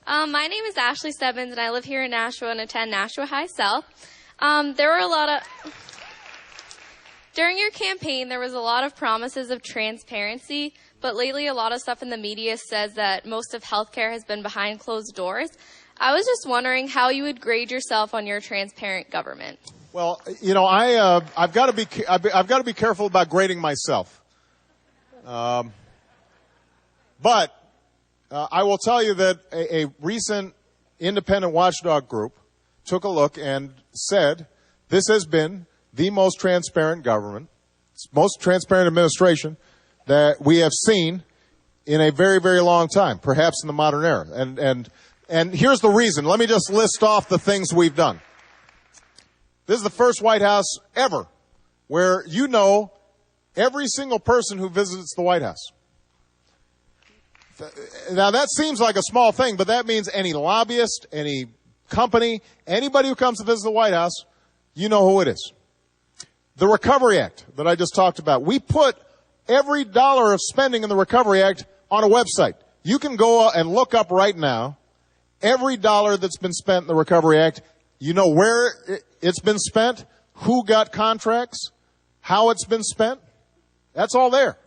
My name is Ashley Stebbins, and I live here in Nashua and attend Nashua High South. During your campaign, there was a lot of promises of transparency, but lately a lot of stuff in the media says that most of healthcare has been behind closed doors. I was just wondering how you would grade yourself on your transparent government. Well, you know, I've got to be careful about grading myself. But I will tell you that a recent independent watchdog group took a look and said this has been the most transparent government, most transparent administration that we have seen in a very, very long time, perhaps in the modern era. And here's the reason. Let me just list off the things we've done. This is the first White House ever where you know every single person who visits the White House. Now, that seems like a small thing, but that means any lobbyist, any company, anybody who comes to visit the White House, you know who it is. The Recovery Act that I just talked about, we put every dollar of spending in the Recovery Act on a website. You can go and look up right now every dollar that's been spent in the Recovery Act. You know where it's been spent, who got contracts, how it's been spent. That's all there.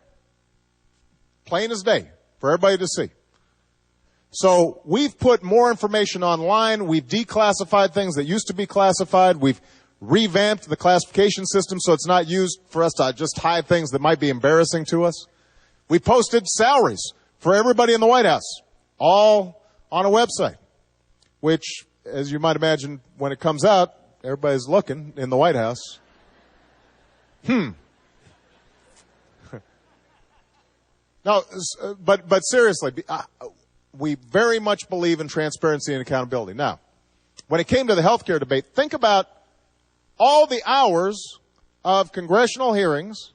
Plain as day for everybody to see. So we've put more information online. We've declassified things that used to be classified. We've revamped the classification system so it's not used for us to just hide things that might be embarrassing to us. We posted salaries for everybody in the White House, all on a website, which, as you might imagine, when it comes out, everybody's looking in the White House. No, but seriously, we very much believe in transparency and accountability. Now, when it came to the health care debate, think about all the hours of congressional hearings,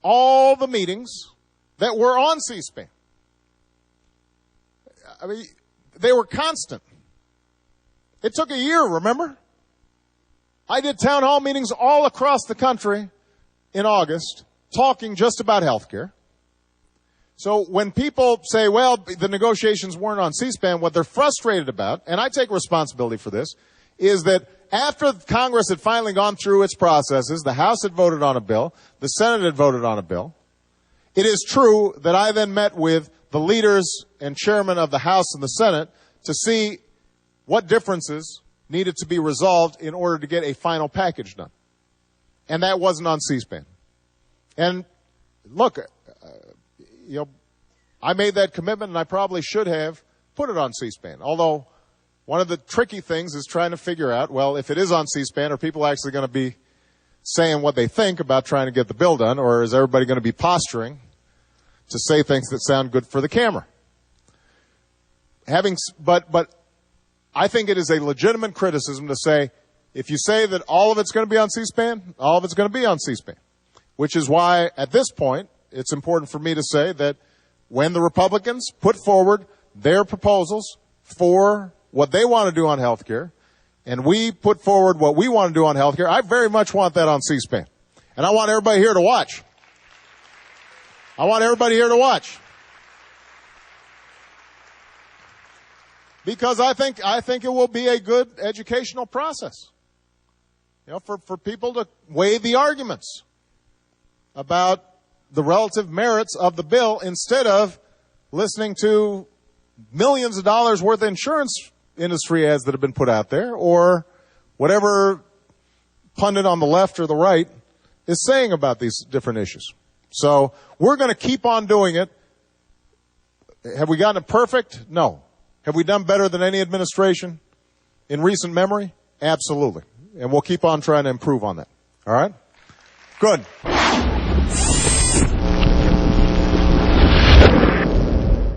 all the meetings that were on C-SPAN. I mean, they were constant. It took a year, remember? I did town hall meetings all across the country in August, talking just about health care. So when people say, well, the negotiations weren't on C-SPAN, what they're frustrated about, and I take responsibility for this, is that after Congress had finally gone through its processes, the House had voted on a bill, the Senate had voted on a bill. It is true that I then met with the leaders and chairman of the House and the Senate to see what differences needed to be resolved in order to get a final package done. And that wasn't on C-SPAN. And look, I made that commitment and I probably should have put it on C-SPAN. Although one of the tricky things is trying to figure out, well, if it is on C-SPAN, are people actually going to be saying what they think about trying to get the bill done, or is everybody going to be posturing to say things that sound good for the camera? But I think it is a legitimate criticism to say, if you say that all of it's going to be on C-SPAN, all of it's going to be on C-SPAN. Which is why, at this point, it's important for me to say that when the Republicans put forward their proposals for what they want to do on health care, and we put forward what we want to do on health care, I very much want that on C-SPAN. And I want everybody here to watch. I want everybody here to watch. Because I think it will be a good educational process. You know, for people to weigh the arguments about the relative merits of the bill instead of listening to millions of dollars worth of insurance industry ads that have been put out there, or whatever pundit on the left or the right is saying about these different issues. So we're going to keep on doing it. Have we gotten it perfect? No. Have we done better than any administration in recent memory? Absolutely. And we'll keep on trying to improve on that. All right? Good.